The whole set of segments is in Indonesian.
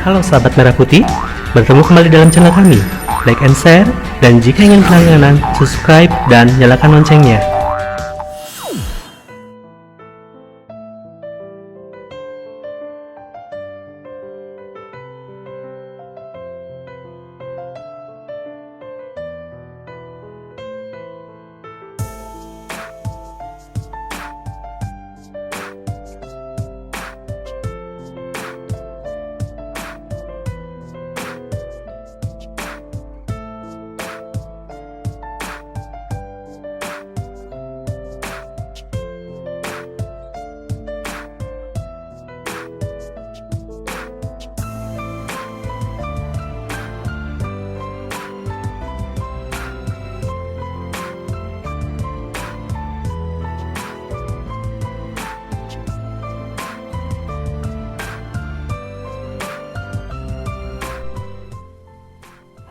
Halo sahabat Merah Putih, bertemu kembali dalam channel kami. Like and share, dan jika ingin berlangganan, subscribe dan nyalakan loncengnya.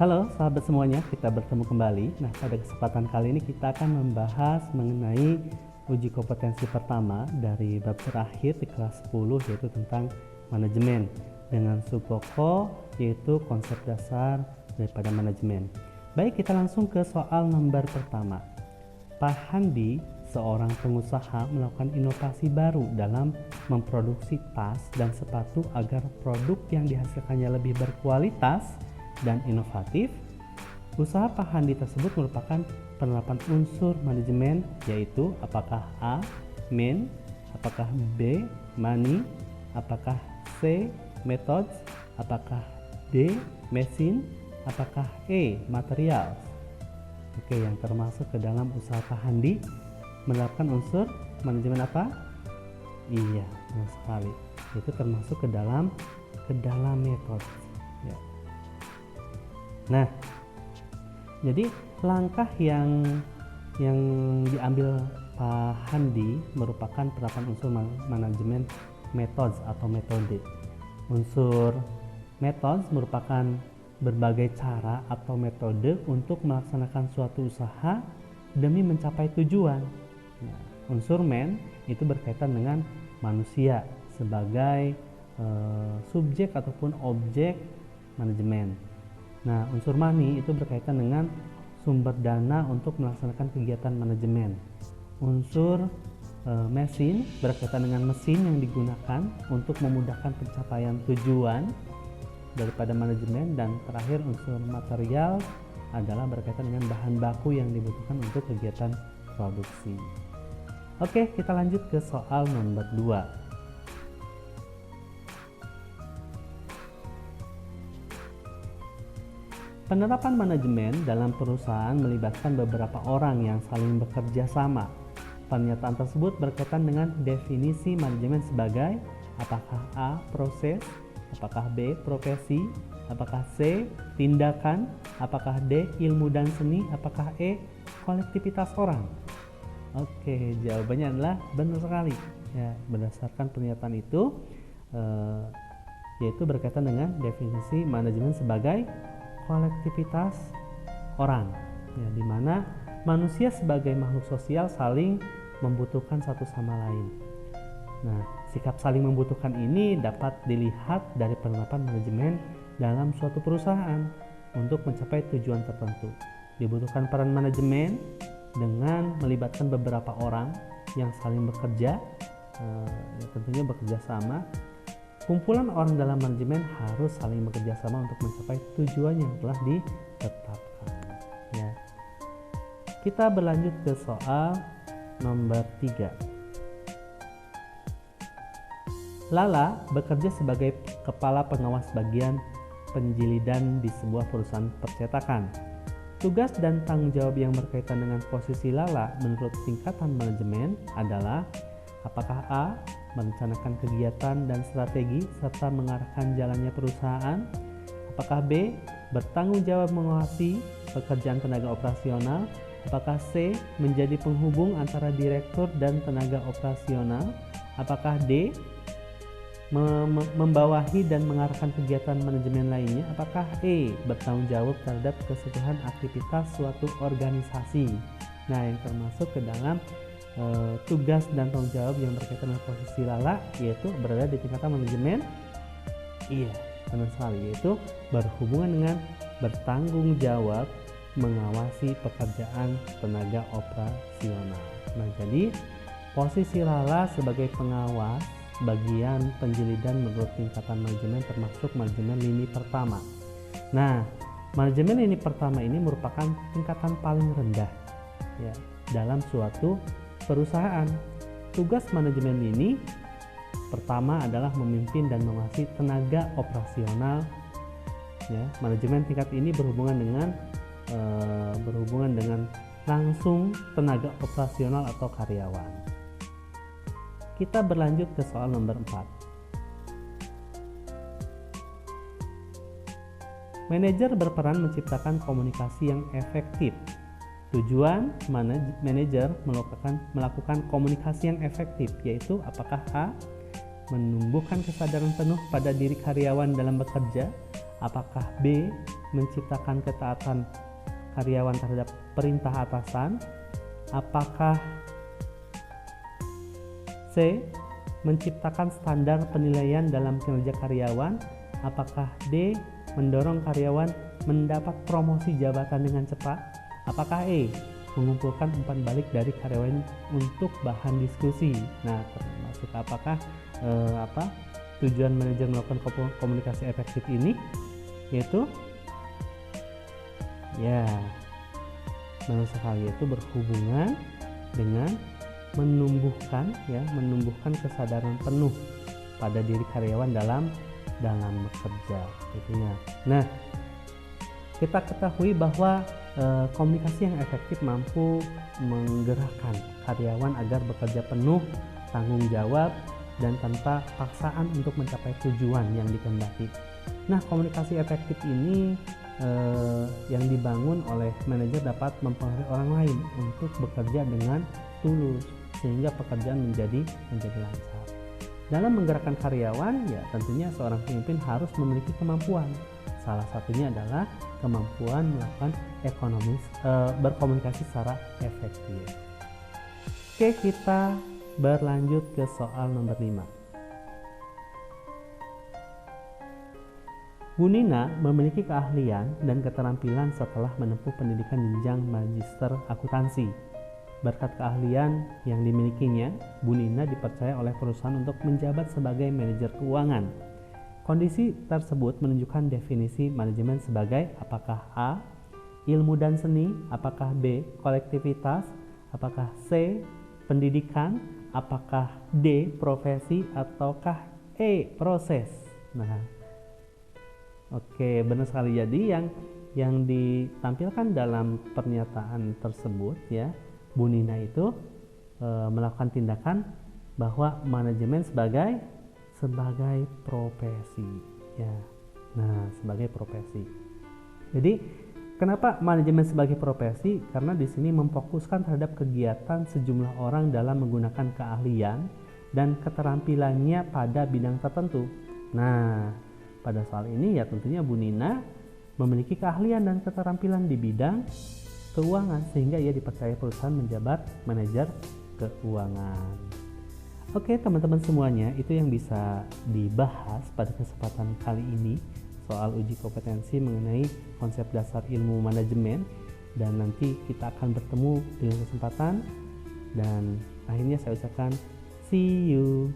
Halo sahabat semuanya, kita bertemu kembali. Nah, pada kesempatan kali ini kita akan membahas mengenai uji kompetensi pertama dari bab terakhir di kelas 10, yaitu tentang manajemen dengan subpokok yaitu konsep dasar daripada manajemen. Baik, kita langsung ke soal nomor pertama. Pak Handi, seorang pengusaha, melakukan inovasi baru dalam memproduksi tas dan sepatu agar produk yang dihasilkannya lebih berkualitas dan inovatif. Usaha Pak Handi tersebut merupakan penerapan unsur manajemen, yaitu apakah A. Man, apakah B. Money, apakah C. Methods, apakah D. Machine, apakah E. Materials. Oke, yang termasuk ke dalam usaha Pak Handi menerapkan unsur manajemen apa? Iya, benar sekali. Itu termasuk ke dalam metode. Ya. Nah, jadi langkah yang diambil Pak Handi merupakan penerapan unsur manajemen methods atau metode. Unsur methods merupakan berbagai cara atau metode untuk melaksanakan suatu usaha demi mencapai tujuan. Nah, unsur man itu berkaitan dengan manusia sebagai subjek ataupun objek manajemen. Nah, unsur money itu berkaitan dengan sumber dana untuk melaksanakan kegiatan manajemen. Unsur mesin berkaitan dengan mesin yang digunakan untuk memudahkan pencapaian tujuan daripada manajemen. Dan terakhir, unsur material adalah berkaitan dengan bahan baku yang dibutuhkan untuk kegiatan produksi. Oke, kita lanjut ke soal nomor 2. Penerapan manajemen dalam perusahaan melibatkan beberapa orang yang saling bekerja sama. Pernyataan tersebut berkaitan dengan definisi manajemen sebagai apakah A. Proses, apakah B. Profesi, apakah C. Tindakan, apakah D. Ilmu dan seni, apakah E. Kolektivitas orang. Oke, jawabannya adalah benar sekali. Ya, berdasarkan pernyataan itu, yaitu berkaitan dengan definisi manajemen sebagai kolektivitas orang, ya, di mana manusia sebagai makhluk sosial saling membutuhkan satu sama lain. Nah, sikap saling membutuhkan ini dapat dilihat dari penerapan manajemen dalam suatu perusahaan untuk mencapai tujuan tertentu. Dibutuhkan peran manajemen dengan melibatkan beberapa orang yang saling bekerja, tentunya bekerja sama. Kumpulan orang dalam manajemen harus saling bekerja sama untuk mencapai tujuan yang telah ditetapkan. Ya. Kita berlanjut ke soal nomor 3. Lala bekerja sebagai kepala pengawas bagian penjilidan di sebuah perusahaan percetakan. Tugas dan tanggung jawab yang berkaitan dengan posisi Lala menurut tingkatan manajemen adalah apakah A. merencanakan kegiatan dan strategi serta mengarahkan jalannya perusahaan, apakah B. bertanggung jawab mengawasi pekerjaan tenaga operasional, apakah C. menjadi penghubung antara direktur dan tenaga operasional, apakah D. membawahi dan mengarahkan kegiatan manajemen lainnya, apakah E. bertanggung jawab terhadap keseluruhan aktivitas suatu organisasi. Nah, yang termasuk ke dalam tugas dan tanggung jawab yang berkaitan dengan posisi Lala, yaitu berada di tingkatan manajemen. Iya, benar sekali, yaitu berhubungan dengan bertanggung jawab mengawasi pekerjaan tenaga operasional. Nah, jadi posisi Lala sebagai pengawas bagian penjilidan menurut tingkatan manajemen termasuk manajemen lini pertama. Nah, manajemen lini pertama ini merupakan tingkatan paling rendah ya dalam suatu perusahaan. Tugas manajemen lini pertama adalah memimpin dan mengawasi tenaga operasional. Ya, manajemen tingkat ini berhubungan dengan langsung tenaga operasional atau karyawan. Kita berlanjut ke soal nomor 4. Manajer berperan menciptakan komunikasi yang efektif. Tujuan manajer melakukan komunikasi yang efektif yaitu apakah A. menumbuhkan kesadaran penuh pada diri karyawan dalam bekerja, apakah B. menciptakan ketaatan karyawan terhadap perintah atasan, apakah C. menciptakan standar penilaian dalam kinerja karyawan, apakah D. mendorong karyawan mendapat promosi jabatan dengan cepat, apakah E. mengumpulkan umpan balik dari karyawan untuk bahan diskusi. Nah, termasuk apakah tujuan manajer melakukan komunikasi efektif ini, yaitu ya benar sekali, yaitu berhubungan dengan menumbuhkan kesadaran penuh pada diri karyawan dalam bekerja gitu ya. Nah, kita ketahui bahwa komunikasi yang efektif mampu menggerakkan karyawan agar bekerja penuh tanggung jawab dan tanpa paksaan untuk mencapai tujuan yang dikehendaki. Nah, komunikasi efektif ini yang dibangun oleh manajer dapat mempengaruhi orang lain untuk bekerja dengan tulus sehingga pekerjaan menjadi lancar. Dalam menggerakkan karyawan, ya tentunya seorang pemimpin harus memiliki kemampuan. Salah satunya adalah kemampuan melakukan berkomunikasi secara efektif. Oke, kita berlanjut ke soal nomor 5. Bu Nina memiliki keahlian dan keterampilan setelah menempuh pendidikan jenjang magister akuntansi. Berkat keahlian yang dimilikinya, Bu Nina dipercaya oleh perusahaan untuk menjabat sebagai manajer keuangan. Kondisi tersebut menunjukkan definisi manajemen sebagai apakah A. ilmu dan seni, apakah B. kolektivitas, apakah C. pendidikan, apakah D. profesi, ataukah E. proses. Nah, oke, benar sekali. Jadi yang ditampilkan dalam pernyataan tersebut ya, Bu Nina itu melakukan tindakan bahwa manajemen sebagai profesi ya. Nah, sebagai profesi. Jadi kenapa manajemen sebagai profesi? Karena di sini memfokuskan terhadap kegiatan sejumlah orang dalam menggunakan keahlian dan keterampilannya pada bidang tertentu. Nah, pada soal ini ya tentunya Bu Nina memiliki keahlian dan keterampilan di bidang keuangan sehingga ia dipercaya perusahaan menjabat manajer keuangan. Oke, teman-teman semuanya, itu yang bisa dibahas pada kesempatan kali ini soal uji kompetensi mengenai konsep dasar ilmu manajemen, dan nanti kita akan bertemu dengan kesempatan, dan akhirnya saya ucapkan see you.